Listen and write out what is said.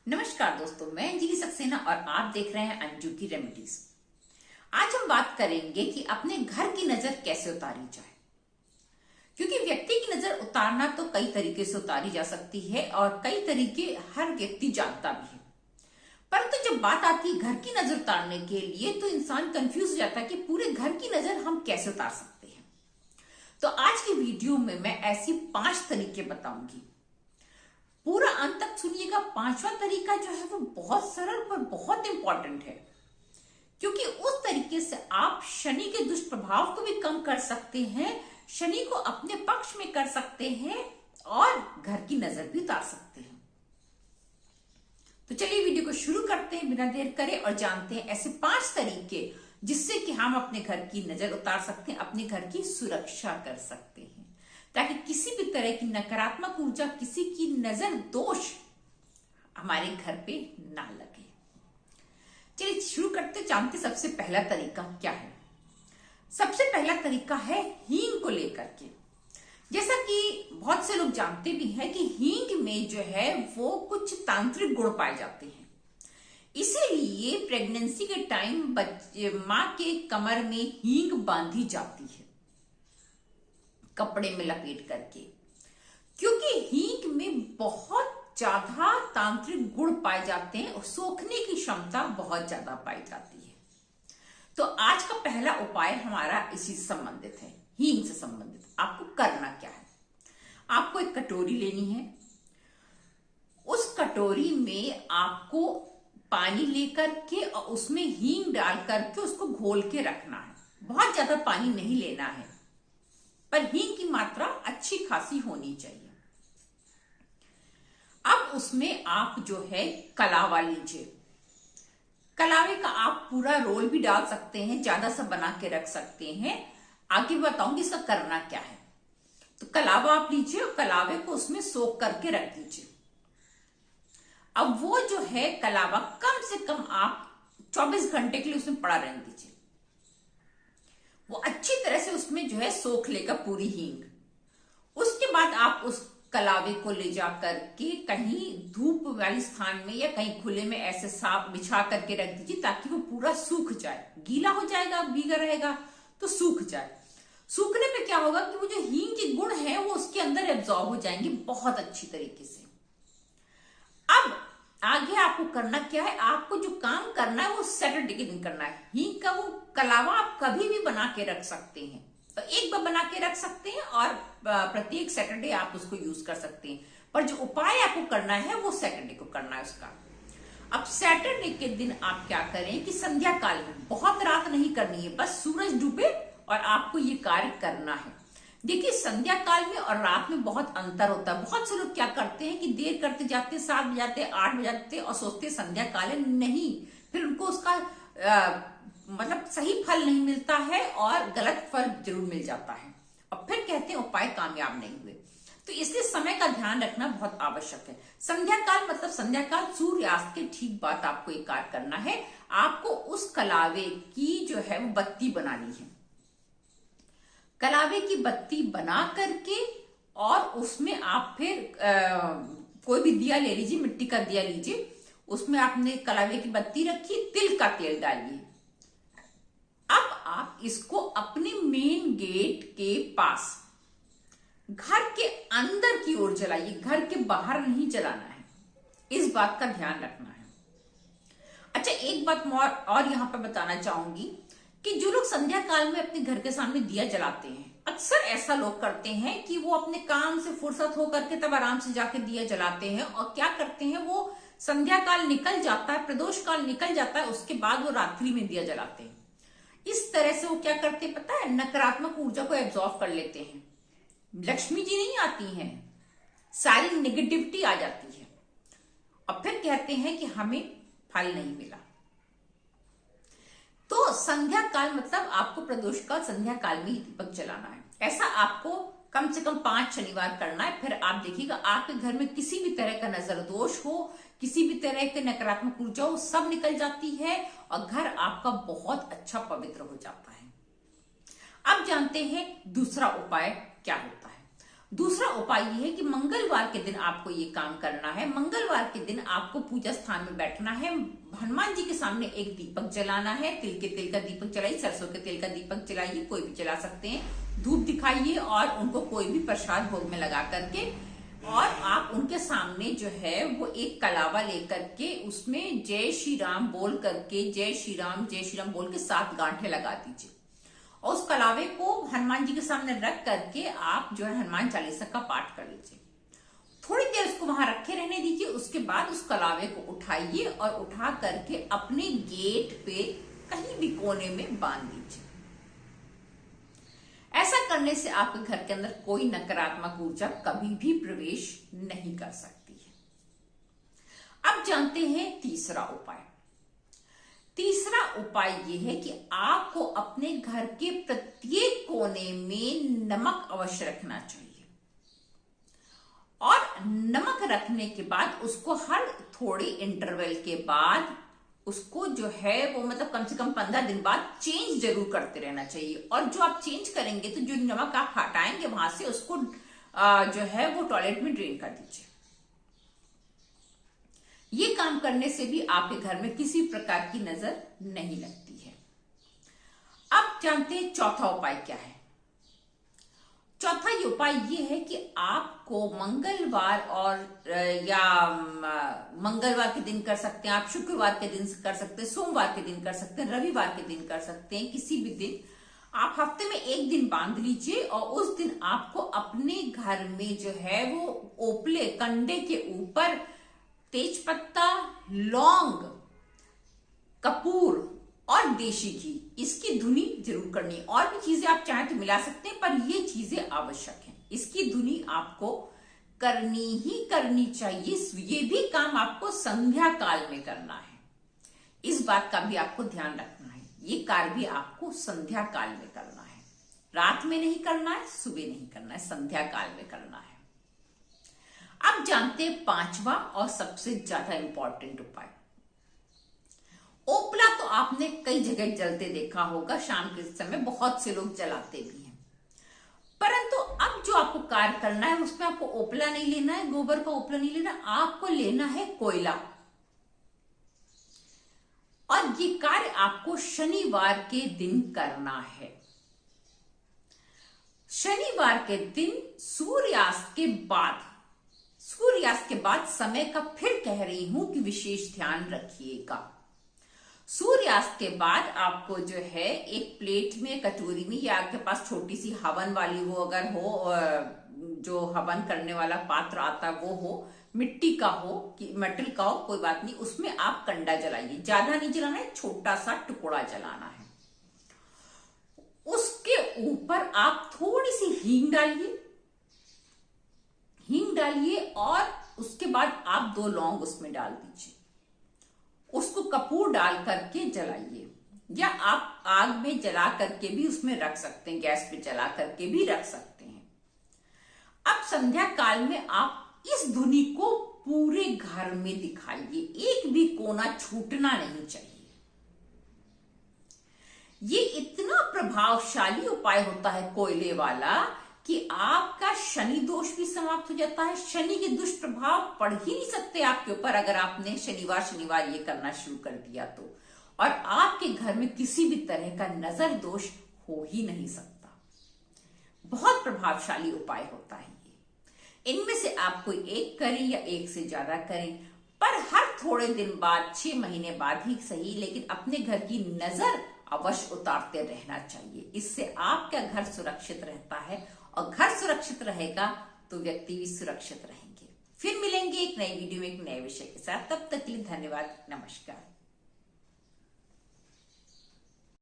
नमस्कार दोस्तों, मैं अंजलि सक्सेना और आप देख रहे हैं अंजू की रेमेडीज। आज हम बात करेंगे कि अपने घर की नजर कैसे उतारी जाए। क्योंकि व्यक्ति की नजर उतारना तो कई तरीके से उतारी जा सकती है और कई तरीके हर व्यक्ति जानता भी है। परंतु जब बात आती है घर की नजर उतारने के लिए तो इंसान कंफ्यूज हो जाता है कि पूरे घर की नजर हम कैसे उतार सकते हैं। तो आज की वीडियो में मैं ऐसी 5 तरीके बताऊंगी। पूरा अंत तक सुनिएगा। 5वां तरीका जो है वो बहुत सरल पर बहुत इंपॉर्टेंट है, क्योंकि उस तरीके से आप शनि के दुष्प्रभाव को भी कम कर सकते हैं, शनि को अपने पक्ष में कर सकते हैं और घर की नजर भी उतार सकते हैं। तो चलिए वीडियो को शुरू करते हैं बिना देर करे और जानते हैं ऐसे 5 तरीके जिससे कि हम अपने घर की नजर उतार सकते हैं, अपने घर की सुरक्षा कर सकते हैं, ताकि किसी भी तरह की नकारात्मक ऊर्जा, किसी की नजर दोष हमारे घर पे ना लगे। चलिए शुरू करते। जानते सबसे पहला तरीका क्या है। सबसे पहला तरीका है हींग को लेकर के। जैसा कि बहुत से लोग जानते भी हैं कि हींग में जो है वो कुछ तांत्रिक गुण पाए जाते हैं, इसीलिए प्रेगनेंसी के टाइम मां के कमर में हींग बांधी जाती है कपड़े में लपेट करके, क्योंकि हींग में बहुत ज्यादा तांत्रिक गुण पाए जाते हैं और सोखने की क्षमता बहुत ज्यादा पाई जाती है। तो आज का पहला उपाय हमारा इसी से संबंधित है, हींग से संबंधित। आपको करना क्या है, आपको एक कटोरी लेनी है। उस कटोरी में आपको पानी लेकर के और उसमें हींग डाल करके उसको घोल के रखना है। बहुत ज्यादा पानी नहीं लेना है, पर हींग की मात्रा अच्छी खासी होनी चाहिए। अब उसमें आप जो है कलावा लीजिए। कलावे का आप पूरा रोल भी डाल सकते हैं, ज्यादा सा बना के रख सकते हैं। आगे बताऊंगी इसका करना क्या है। तो कलावा आप लीजिए और कलावे को उसमें सोख करके रख दीजिए। अब वो जो है कलावा कम से कम आप 24 घंटे के लिए उसमें पड़ा रहने दीजिए। वो अच्छी तरह से उसमें जो है सोख लेगा पूरी हींग। उसके बाद आप उस कलावे को ले जा करके कहीं धूप वाले स्थान में या कहीं खुले में ऐसे साफ बिछा करके रख दीजिए, ताकि वो पूरा सूख जाए। गीला हो जाएगा, भीगा रहेगा तो सूख जाए। सूखने पे क्या होगा कि वो जो हींग के गुण है वो उसके अंदर एब्जॉर्ब हो जाएंगे बहुत अच्छी तरीके से। अब आगे आपको करना क्या है, आपको जो काम करना है वो सैटरडे के दिन करना है। हींग का वो कलावा आप कभी भी बना के रख सकते हैं, तो एक बार बना के रख सकते हैं और प्रत्येक सैटरडे आप उसको यूज कर सकते हैं। पर जो उपाय आपको करना है वो सैटरडे को करना है उसका। अब सैटरडे के दिन आप क्या करें कि संध्या काल में, बहुत रात नहीं करनी है, बस सूरज डूबे और आपको ये कार्य करना है। देखिए संध्या काल में और रात में बहुत अंतर होता है। बहुत से लोग क्या करते हैं कि देर करते जाते, 7 बजाते, 8 बजाते और सोचते संध्या काल है, नहीं, फिर उनको उसका मतलब सही फल नहीं मिलता है और गलत फल जरूर मिल जाता है और फिर कहते हैं उपाय कामयाब नहीं हुए। तो इसलिए समय का ध्यान रखना बहुत आवश्यक है। संध्या काल मतलब संध्या काल सूर्यास्त के ठीक बाद आपको एक कार्य करना है। आपको उस कलावे की जो है वो बत्ती बनानी है। कलावे की बत्ती बना करके और उसमें आप फिर कोई भी दिया ले लीजिए, मिट्टी का दिया लीजिए, उसमें आपने कलावे की बत्ती रखी, तिल का तेल डालिए। अब आप इसको अपने मेन गेट के पास घर के अंदर की ओर जलाइए, घर के बाहर नहीं जलाना है, इस बात का ध्यान रखना है। अच्छा, एक बात और यहां पर बताना चाहूंगी कि जो लोग संध्या काल में अपने घर के सामने दिया जलाते हैं, अक्सर ऐसा लोग करते हैं कि वो अपने काम से फुर्सत होकर के तब आराम से जाके दिया जलाते हैं और क्या करते हैं, वो संध्या काल निकल जाता है, प्रदोष काल निकल जाता है, उसके बाद वो रात्रि में दिया जलाते हैं। इस तरह से वो क्या करते हैं पता है, नकारात्मक ऊर्जा को एब्जॉर्ब कर लेते हैं। लक्ष्मी जी नहीं आती हैं, सारी नेगेटिविटी आ जाती है और फिर कहते हैं कि हमें फल नहीं मिला। तो संध्या काल मतलब आपको प्रदोष काल संध्या काल में ही दीपक जलाना है। ऐसा आपको कम से कम 5 शनिवार करना है। फिर आप देखिएगा आपके घर में किसी भी तरह का नजर दोष हो, किसी भी तरह के नकारात्मक ऊर्जा हो, सब निकल जाती है और घर आपका बहुत अच्छा पवित्र हो जाता है। अब जानते हैं दूसरा उपाय क्या होता है। दूसरा उपाय ये है कि मंगलवार के दिन आपको ये काम करना है। मंगलवार के दिन आपको पूजा स्थान में बैठना है, हनुमान जी के सामने एक दीपक जलाना है। तिल के तेल का दीपक जलाइए, सरसों के तेल का दीपक जलाइए, कोई भी जला सकते हैं। धूप दिखाइए और उनको कोई भी प्रसाद भोग में लगा करके, और आप उनके सामने जो है वो एक कलावा लेकर के उसमें जय श्री राम बोल करके, जय श्री राम बोल के 7 गांठें लगा दीजिए। और उस कलावे को हनुमान जी के सामने रख करके आप जो है हनुमान चालीसा का पाठ कर लीजिए। थोड़ी देर उसको वहां रखे रहने दीजिए। उसके बाद उस कलावे को उठाइए और उठा करके अपने गेट पे कहीं भी कोने में बांध दीजिए। ऐसा करने से आपके घर के अंदर कोई नकारात्मक ऊर्जा कभी भी प्रवेश नहीं कर सकती है। अब जानते हैं तीसरा उपाय। तीसरा उपाय यह है कि आपको अपने घर के प्रत्येक कोने में नमक अवश्य रखना चाहिए, और नमक रखने के बाद उसको हर थोड़े इंटरवल के बाद उसको जो है वो मतलब कम से कम 15 दिन बाद चेंज जरूर करते रहना चाहिए। और जो आप चेंज करेंगे तो जो नमक आप हटाएंगे वहां से उसको जो है वो टॉयलेट में ड्रेन कर दीजिए। ये काम करने से भी आपके घर में किसी प्रकार की नजर नहीं लगती है। अब जानते हैं चौथा उपाय क्या है। चौथा उपाय ये है कि आपको मंगलवार और या मंगलवार के दिन कर सकते हैं, आप शुक्रवार के दिन कर सकते हैं, सोमवार के दिन कर सकते हैं, रविवार के दिन कर सकते हैं। किसी भी दिन आप हफ्ते में एक दिन बांध लीजिए और उस दिन आपको अपने घर में जो है वो ओपले कंडे के ऊपर तेज पत्ता, लौंग, कपूर और देशी घी, इसकी धुनी जरूर करनी है। और भी चीजें आप चाहें तो मिला सकते हैं, पर ये चीजें आवश्यक हैं। इसकी धुनी आपको करनी ही करनी चाहिए। ये भी काम आपको संध्या काल में करना है। इस बात का भी आपको ध्यान रखना है। ये कार्य भी आपको संध्या काल में करना है। रात में नहीं करना है, सुबह नहीं करना है, संध्या काल में करना है। अब जानते हैं पांचवा और सबसे ज्यादा इंपॉर्टेंट उपाय। ओपला तो आपने कई जगह जलते देखा होगा, शाम के समय बहुत से लोग जलाते भी हैं। परंतु अब जो आपको कार्य करना है उसमें आपको ओपला नहीं लेना है, गोबर का ओपला नहीं लेना, आपको लेना है कोयला। और ये कार्य आपको शनिवार के दिन करना है। शनिवार के दिन सूर्यास्त के बाद समय का फिर कह रही हूं कि विशेष ध्यान रखिएगा। सूर्यास्त के बाद आपको जो है एक प्लेट में, कटोरी में, या आपके पास छोटी सी हवन वाली वो अगर हो, जो हवन करने वाला पात्र आता वो हो, मिट्टी का हो कि मेटल का हो, कोई बात नहीं, उसमें आप कंडा जलाइए। ज्यादा नहीं जलाना है, छोटा सा टुकड़ा जलाना है। उसके ऊपर आप थोड़ी सी हींग डालिए और उसके बाद आप 2 लौंग उसमें डाल दीजिए। उसको कपूर डाल करके जलाइए, या आप आग में जला करके भी उसमें रख सकते हैं, गैस पे जला करके भी रख सकते हैं। अब संध्या काल में आप इस धुनी को पूरे घर में दिखाइए, एक भी कोना छूटना नहीं चाहिए। ये इतना प्रभावशाली उपाय होता है कोयले वाला कि आपका शनि दोष भी समाप्त हो जाता है। शनि के दुष्प्रभाव पड़ ही नहीं सकते आपके ऊपर अगर आपने शनिवार ये करना शुरू कर दिया तो। और आपके घर में किसी भी तरह का नजर दोष हो ही नहीं सकता। बहुत प्रभावशाली उपाय होता है ये। इनमें से आप कोई एक करें या एक से ज्यादा करें, पर हर थोड़े दिन बाद, 6 महीने बाद ही सही, लेकिन अपने घर की नजर अवश्य उतारते रहना चाहिए। इससे आपका घर सुरक्षित रहता है, और घर सुरक्षित रहेगा तो व्यक्ति भी सुरक्षित रहेंगे। फिर मिलेंगे एक नई वीडियो में एक नए विषय के साथ। तब तक के लिए धन्यवाद, नमस्कार।